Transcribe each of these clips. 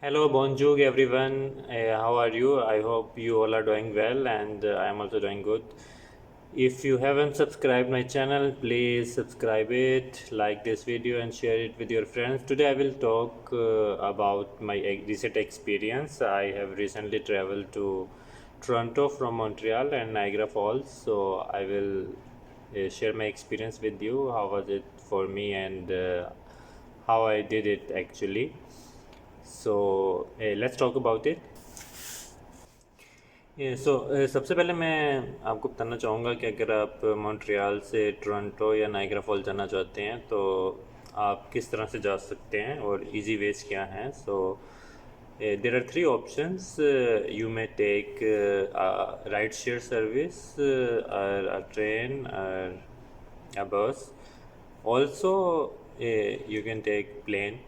Hello, bonjour everyone. How are you? I hope you all are doing well and I am also doing good. If you haven't subscribed my channel, please subscribe it, like this video and share it with your friends. Today I will talk about my recent experience. I have recently traveled to Toronto from Montreal and Niagara Falls. So I will share my experience with you. How was it for me and how I did it actually. So let's talk about it. सबसे पहले मैं आपको बताना चाहूँगा कि अगर आप Montreal से टोरंटो या नाइग्रा फॉल जाना चाहते हैं तो आप किस तरह से जा सकते हैं और इजी वेज क्या हैं. So there are three options. You may take ride share service, a train, a bus. Also, you can take plane.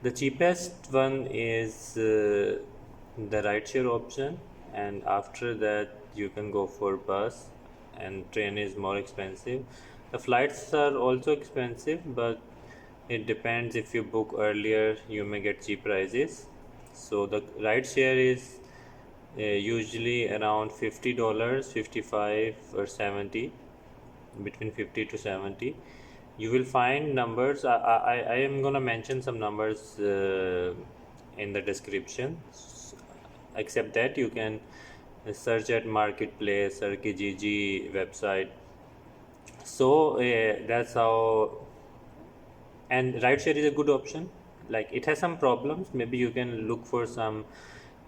The cheapest one is the rideshare option, and after that you can go for bus, and train is more expensive. The flights are also expensive, but it depends. If you book earlier, you may get cheap prices. So the rideshare is usually around $50, 55 or 70, between 50 to 70. You will find numbers. I am gonna mention some numbers in the description. Except that you can search at marketplace or Kijiji website. So that's how. And rideshare is a good option. Like, it has some problems. Maybe you can look for some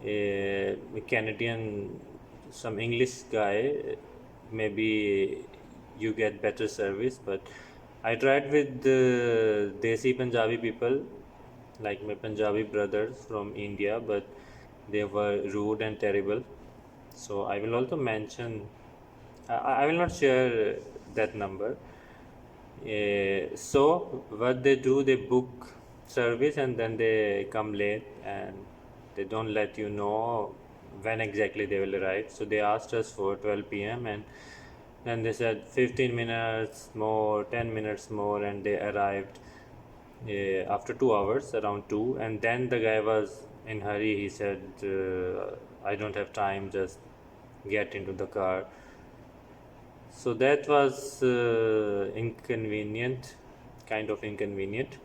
Canadian, some English guy. Maybe you get better service. But I tried with the Desi Punjabi people, like my Punjabi brothers from India, but they were rude and terrible. So I will also mention. I will not share that number. So what they do, they book service and then they come late and they don't let you know when exactly they will arrive. So they asked us for 12 p.m. and then they said 15 minutes more, 10 minutes more, and they arrived after 2 hours, around 2. And then the guy was in hurry. He said, I don't have time, just get into the car. So that was inconvenient, kind of inconvenient.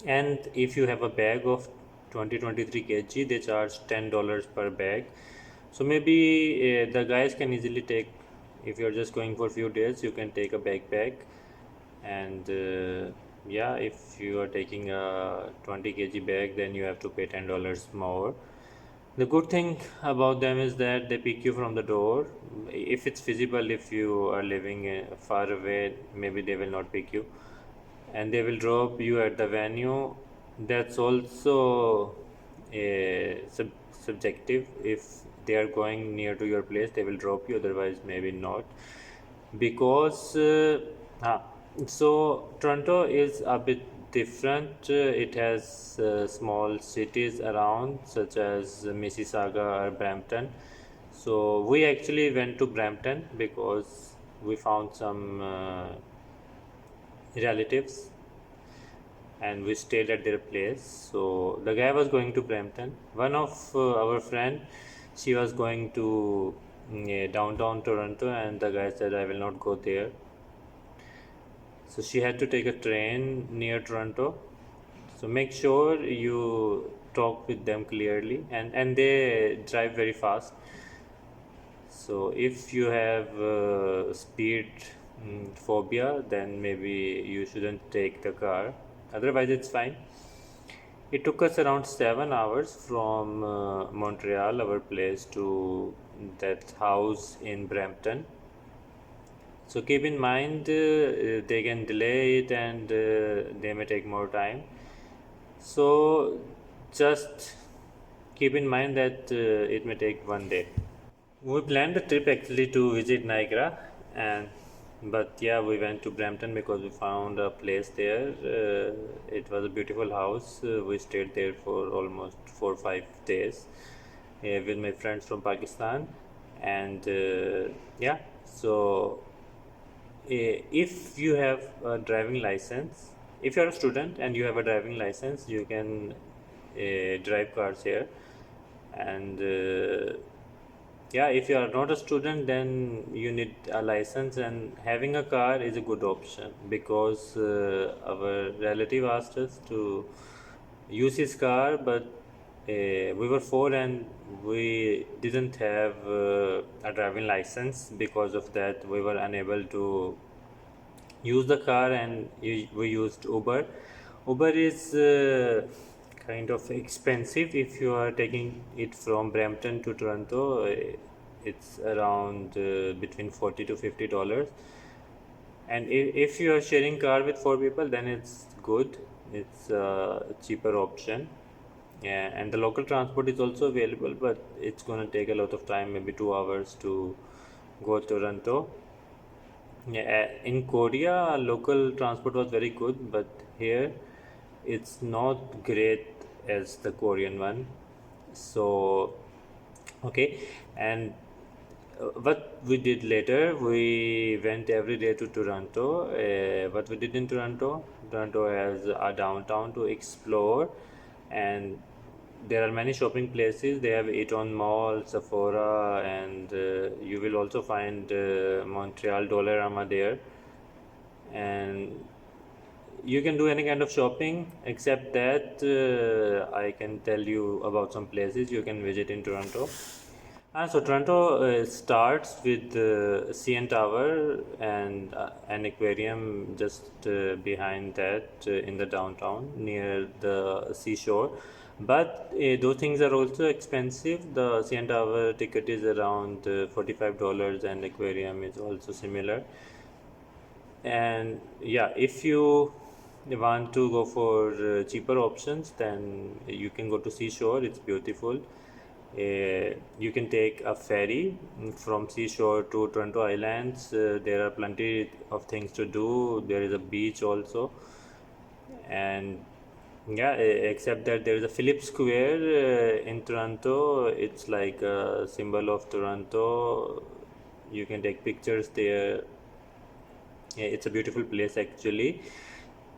And if you have a bag of 23 kg, they charge $10 per bag. So maybe the guys can easily take, if you're just going for a few days, you can take a backpack. And yeah, if you are taking a 20 kg bag, then you have to pay $10 more. The good thing about them is that they pick you from the door. If it's feasible, if you are living far away, maybe they will not pick you, and they will drop you at the venue. That's also subjective. If they are going near to your place, they will drop you, otherwise maybe not. Because ah, so Toronto is a bit different. It has small cities around, such as Mississauga or Brampton. So we actually went to Brampton because we found some relatives and we stayed at their place. So the guy was going to Brampton. One of our friend, she was going to downtown Toronto, and the guy said, I will not go there. So she had to take a train near Toronto. So make sure you talk with them clearly, and they drive very fast. So if you have speed phobia, then maybe you shouldn't take the car. Otherwise, it's fine. It took us around 7 hours from Montreal, our place, to that house in Brampton. So keep in mind, they can delay it, and they may take more time. So just keep in mind that it may take one day. We planned the trip actually to visit Niagara, and but yeah, we went to Brampton because we found a place there. It was a beautiful house. We stayed there for almost 4 or 5 days with my friends from Pakistan, and yeah. So if you have a driving license, if you're a student and you have a driving license, you can drive cars here. And yeah, if you are not a student, then you need a license, and having a car is a good option because our relative asked us to use his car, but we were four and we didn't have a driving license. Because of that, we were unable to use the car, and we used Uber. Uber is kind of expensive if you are taking it from Brampton to Toronto. It's around between $40 to $50. And if you are sharing car with four people, then it's good. It's a cheaper option. Yeah, and the local transport is also available, but it's gonna take a lot of time, maybe 2 hours to go to Toronto. Yeah, in Korea, local transport was very good, but here it's not great as the Korean one. So, okay, and what we did later, we went every day to Toronto. What we did in Toronto, Toronto has a downtown to explore, and there are many shopping places. They have Eton Mall, Sephora, and you will also find Montreal Dollarama there. And you can do any kind of shopping, except that I can tell you about some places you can visit in Toronto. So Toronto starts with the CN Tower and an aquarium just behind that in the downtown near the seashore. But those things are also expensive. The CN Tower ticket is around $45, and aquarium is also similar. And yeah, if you want to go for cheaper options, then you can go to seashore. It's beautiful. You can take a ferry from seashore to Toronto Islands. There are plenty of things to do. There is a beach also, and yeah, except that there is a Philip Square in Toronto. It's like a symbol of Toronto. You can take pictures there. Yeah, it's a beautiful place actually.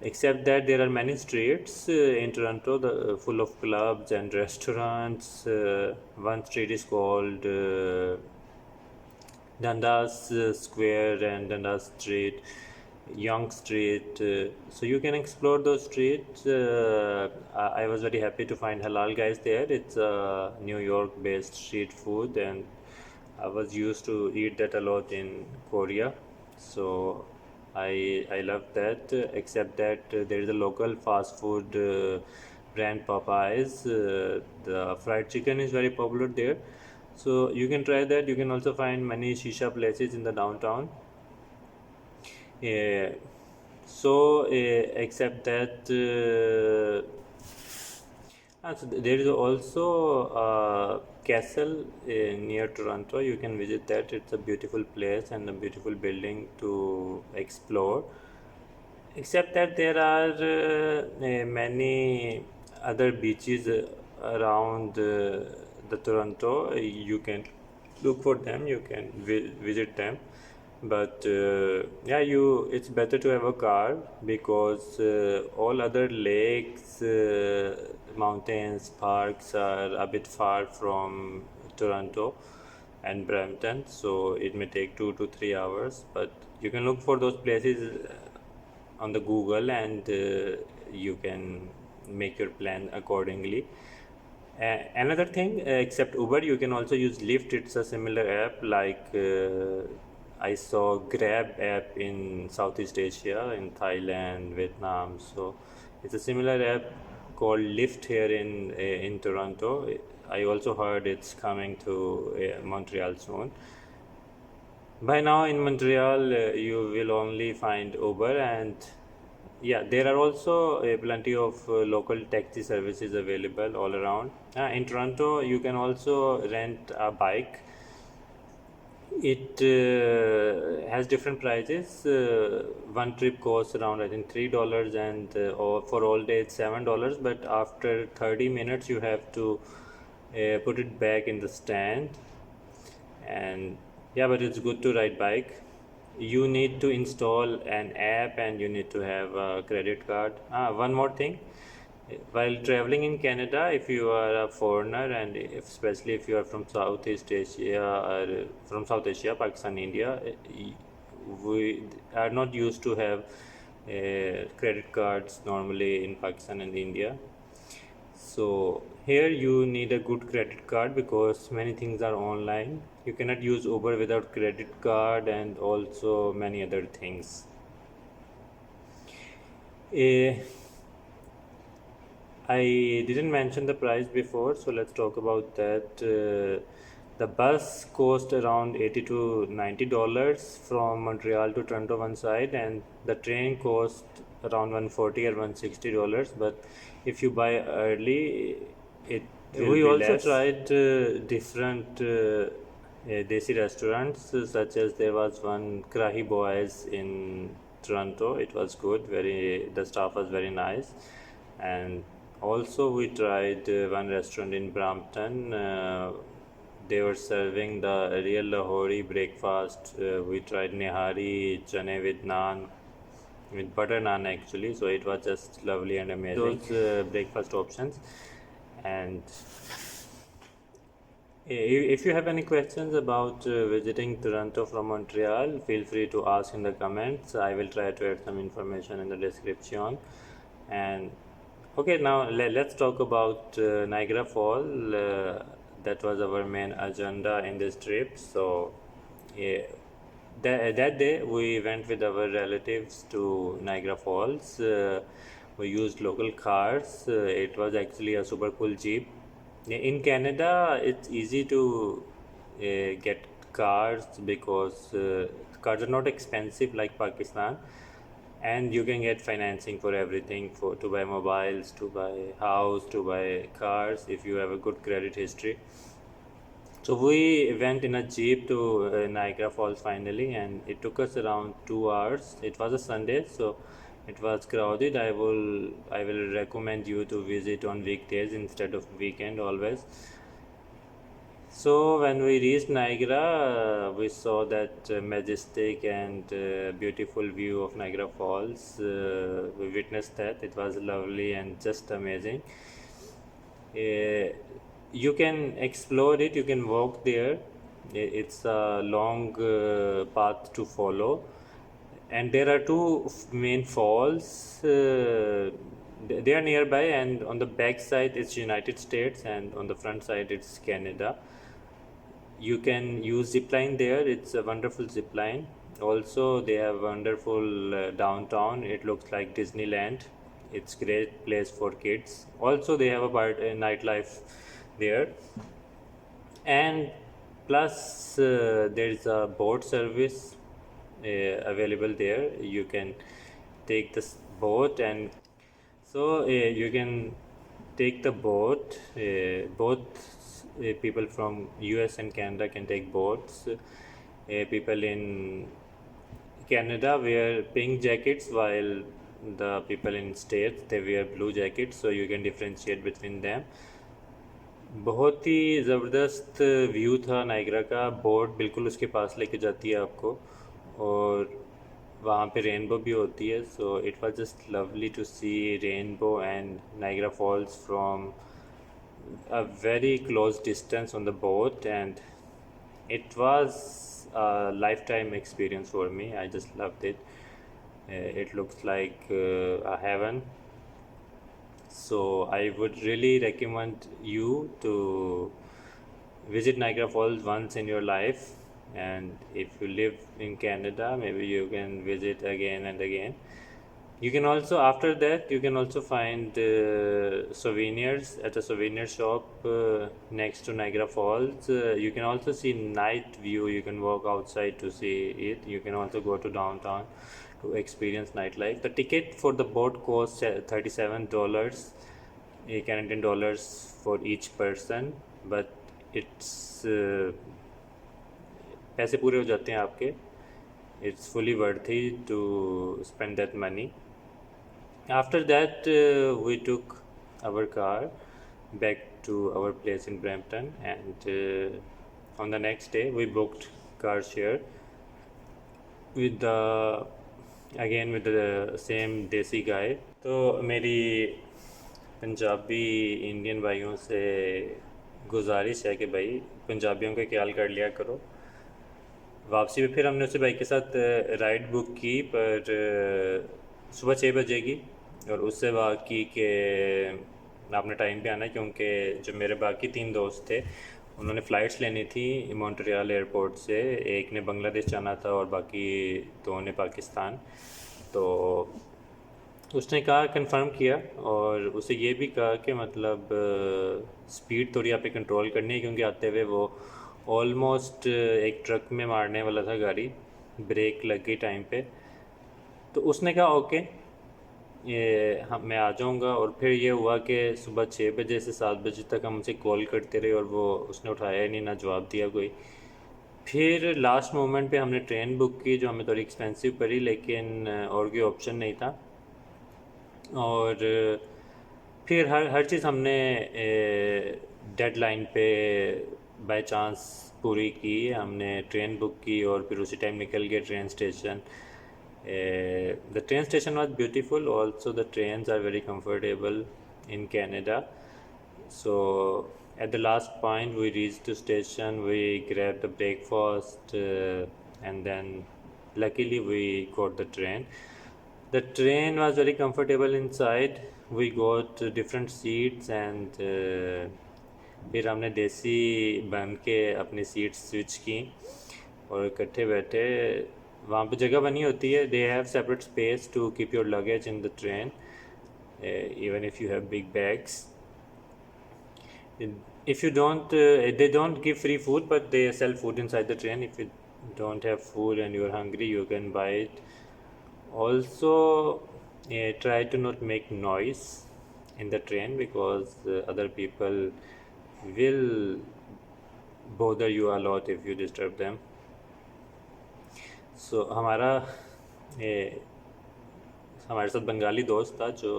Except that there are many streets in Toronto, full of clubs and restaurants. One street is called Dundas Square and Dundas Street, Yonge Street. So you can explore those streets. I was very happy to find halal guys there. It's a New York-based street food, and I was used to eat that a lot in Korea. So I love that. Except that there is a local fast food brand Popeyes. The fried chicken is very popular there. So you can try that. You can also find many shisha places in the downtown. Yeah. So, except that, there is also a castle near Toronto. You can visit that. It's a beautiful place and a beautiful building to explore. Except that there are many other beaches around the Toronto. You can look for them. You can visit them. But yeah, it's better to have a car because all other lakes, mountains, parks are a bit far from Toronto and Brampton, so it may take 2 to 3 hours. But you can look for those places on the Google, and you can make your plan accordingly. Another thing, except Uber, you can also use Lyft. It's a similar app like I saw Grab app in Southeast Asia, in Thailand, Vietnam. So it's a similar app called Lyft here in Toronto. I also heard it's coming to Montreal soon. By now in Montreal, you will only find Uber, and yeah, there are also plenty of local taxi services available all around. In Toronto, you can also rent a bike. It has different prices. One trip costs around, I think, $3, and or for all day it's $7. But after 30 minutes, you have to put it back in the stand. And yeah, but it's good to ride bike. you need to install an app and you need to have a credit card. One more thing, while traveling in Canada, if you are a foreigner and especially if you are from Southeast Asia or from South Asia, Pakistan, India, we are not used to have credit cards normally in Pakistan and India. So here you need a good credit card because many things are online. You cannot use Uber without credit card and also many other things. Eh, I didn't mention the price before, so let's talk about that. The bus cost around 80 to $90 from Montreal to Toronto one side, and the train cost around 140 or $160. But if you buy early, it will we be also less. Tried different desi restaurants, such as there was one Krahi Boys in Toronto. It was good. The staff was very nice, and also we tried one restaurant in Brampton. They were serving the real Lahori breakfast. We tried nihari, chane with naan, with butter naan actually. So it was just lovely and amazing. Those breakfast options. And if you have any questions about visiting Toronto from Montreal, feel free to ask in the comments. I will try to add some information in the description. And okay, now let's talk about Niagara Fall. That was our main agenda in this trip. So yeah, that day we went with our relatives to Niagara Falls. We used local cars. It was actually a super cool jeep. In Canada, it's easy to get cars because cars are not expensive like Pakistan, and you can get financing for everything, for to buy mobiles, to buy house, to buy cars if you have a good credit history. So we went in a jeep to Niagara Falls finally, and it took us around 2 hours. It was a Sunday, so it was crowded. I will recommend you to visit on weekdays instead of weekend always. So when we reached Niagara, we saw that majestic and beautiful view of Niagara Falls. We witnessed that. It was lovely and just amazing. Uh, you can explore it, you can walk there. It's a long path to follow, and there are two main falls. They are nearby, and on the back side it's United States, and on the front side it's Canada. You can use zipline there. It's a wonderful zipline. Also they have wonderful downtown. It looks like Disneyland. It's great place for kids. Also they have a nightlife there, and plus there is a boat service available there. You can take this boat, and so you can take the boat. Both people from US and Canada can take boats. People in Canada wear pink jackets, while the people in States they wear blue jackets, so you can differentiate between them. बहुत ही ज़बरदस्त view था Niagara का. Boat बिल्कुल उसके पास लेके जाती है आपको, और वहाँ पे रेनबो भी होती है. So it was just lovely to see rainbow and Niagara Falls from a very close distance on the boat, and it was a lifetime experience for me. I just loved it. It looks like a heaven. So I would really recommend you to visit Niagara Falls once in your life, and if you live in Canada, maybe you can visit again and again. You can also, after that, you can also find souvenirs at a souvenir shop next to Niagara Falls. You can also see night view. You can walk outside to see it. You can also go to downtown to experience nightlife. The ticket for the boat costs $37 Canadian dollars for each person, but it's पैसे पूरे हो जाते हैं आपके. It's fully worthy to spend that money. After that, we took our car back to our place in Brampton, and on the next day we booked car share. with the again with the same देसी गाय। तो मेरी Punjabi Indian भाइयों से गुजारिश है कि भाई पंजाबियों का ख्याल कर लिया करो। वापसी में फिर हमने उसे बाइक के साथ राइड बुक की, पर सुबह 6 बजे की, और उससे बाकी के आपने टाइम पे आना है, क्योंकि जो मेरे बाकी 3 दोस्त थे उन्होंने फ़्लाइट्स लेनी थी मॉन्ट्रियल एयरपोर्ट से। एक ने बांग्लादेश जाना था और बाकी 2 ने पाकिस्तान। तो उसने कहा, कंफर्म किया, और उसे ये भी कहा कि मतलब स्पीड थोड़ी आप पे कंट्रोल करनी है, क्योंकि आते हुए वो ऑलमोस्ट एक ट्रक में मारने वाला था गाड़ी, ब्रेक लग गई टाइम पे। तो उसने कहा ओके, ये हम मैं आ जाऊँगा। और फिर ये हुआ कि सुबह 6 बजे से 7 बजे तक हम उसे कॉल करते रहे और वो उसने उठाया ही नहीं, ना जवाब दिया कोई। फिर लास्ट मोमेंट पे हमने ट्रेन बुक की, जो हमें थोड़ी एक्सपेंसिव पड़ी, लेकिन और कोई ऑप्शन नहीं था। और फिर हर चीज़ हमने डेडलाइन पे बाय चांस पूरी की। हमने ट्रेन बुक की और फिर उसी टाइम निकल गए train station. The train station was beautiful, also the trains are very comfortable in Canada. So at the last point we reached the station, we grabbed the breakfast, and then luckily we got the train. The train was very comfortable inside. We got different seats, and फिर हमने देसी बन के अपनी seat switch की और इकट्ठे बैठे। वहाँ पे जगह बनी होती है, they have separate space to keep your luggage in the train, even if you have big bags. If you don't, they don't give free food, but they sell food inside the train. If you don't have food and you're hungry, you can buy it. Also, try to not make noise in the train, because other people will bother you a lot if you disturb them. So हमारे साथ बंगाली दोस्त था जो,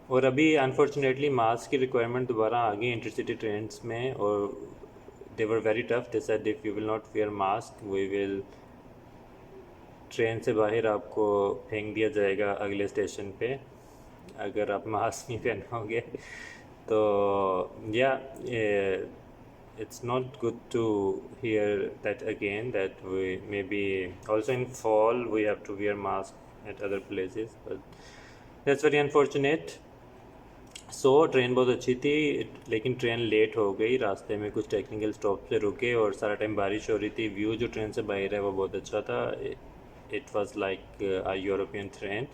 और अभी unfortunately mask की requirement दोबारा आ गई इंटरसिटी ट्रेन्स में, और they were very tough. They said if you will not wear mask, we will train से बाहर आपको फेंक दिया जाएगा अगले स्टेशन पे, अगर आप मास्क नहीं पहनोगे। तो या it's not good to hear that again, that we maybe also in fall we have to wear mask at other places, but that's very unfortunate. So train बहुत अच्छी थी, लेकिन ट्रेन लेट हो गई। रास्ते में कुछ टेक्निकल स्टॉप से रुके और सारा टाइम बारिश हो रही थी। व्यू जो ट्रेन से बाहर है वो बहुत अच्छा था। It was like a European train,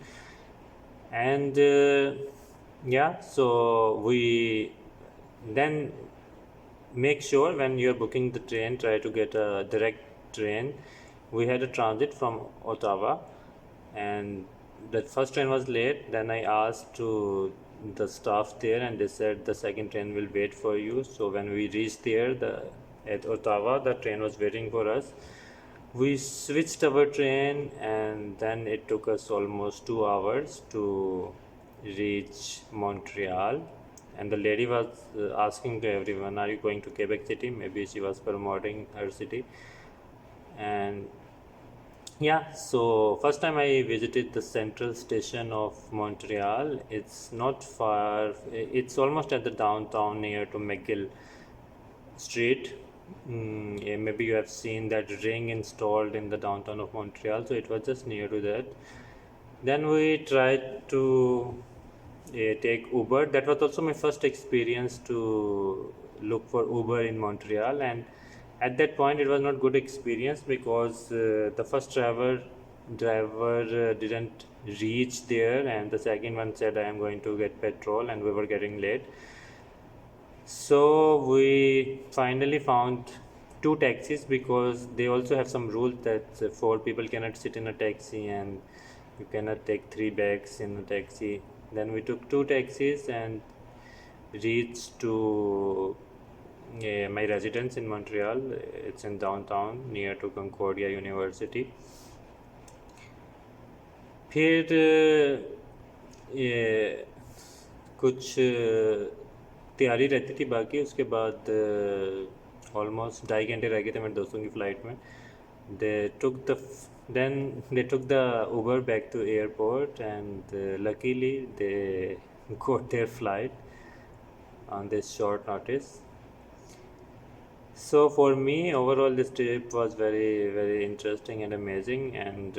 and yeah so we then make sure when you're booking the train, try to get a direct train. We had a transit from Ottawa, and the first train was late. Then I asked to the staff there, and they said the second train will wait for you. So when we reached there, at Ottawa, the train was waiting for us. We switched our train, and then it took us almost 2 hours to reach Montreal. And the lady was asking to everyone, are you going to Quebec City? Maybe she was promoting her city. And yeah, so first time I visited the central station of Montreal. It's not far, it's almost at the downtown near to McGill Street. Yeah, maybe you have seen that ring installed in the downtown of Montreal, so it was just near to that. Then we tried to take Uber. That was also my first experience to look for Uber in Montreal, and at that point it was not good experience, because the first driver didn't reach there, and the second one said I am going to get petrol, and we were getting late. So we finally found 2 taxis, because they also have some rules that 4 people cannot sit in a taxi, and you cannot take 3 bags in a taxi. Then we took 2 taxis and reached to my residence in Montreal. It's in downtown near to Concordia University. फिर कुछ तैयारी रहती थी बाकी, उसके बाद almost 2.5 घंटे रह गए थे मेरे दोस्तों की फ़्लाइट में। They took the Then they took the Uber back to airport, and luckily they got their flight on this short notice. So for me, overall, this trip was very, very interesting and amazing. And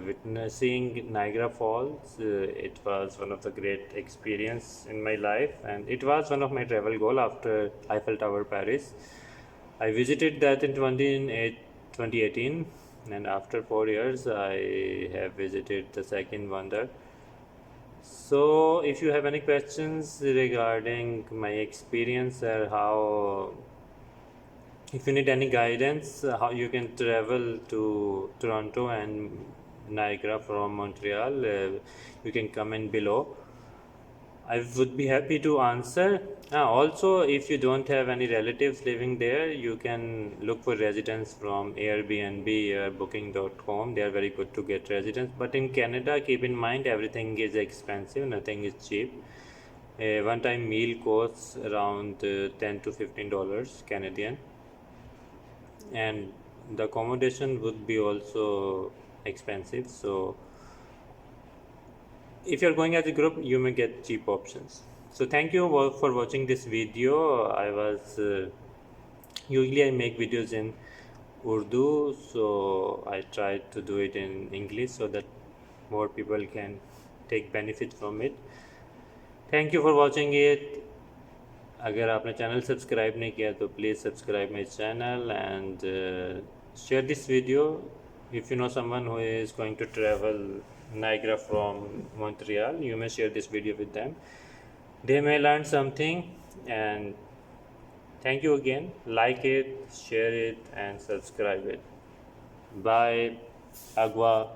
witnessing Niagara Falls, it was one of the great experience in my life, and it was one of my travel goal after Eiffel Tower, Paris. I visited that in 2018, and after 4 years, I have visited the second wonder. So, if you have any questions regarding my experience or how, if you need any guidance, how you can travel to Toronto and Niagara from Montreal, you can comment below. I would be happy to answer. Also, if you don't have any relatives living there, you can look for residence from Airbnb or Booking.com. They are very good to get residence. But in Canada, keep in mind everything is expensive, nothing is cheap. A one-time meal costs around $10 to $15 Canadian, and the accommodation would be also expensive. So if you're going as a group, you may get cheap options. So thank you all for watching this video. I was usually I make videos in Urdu, so I tried to do it in English so that more people can take benefit from it. Thank you for watching it. अगर आपने channel subscribe नहीं किया तो please subscribe my channel and share this video. If you know someone who is going to travel Niagara from Montreal, you may share this video with them. They may learn something. And thank you again. Like it, share it, and subscribe it. Bye. Agua.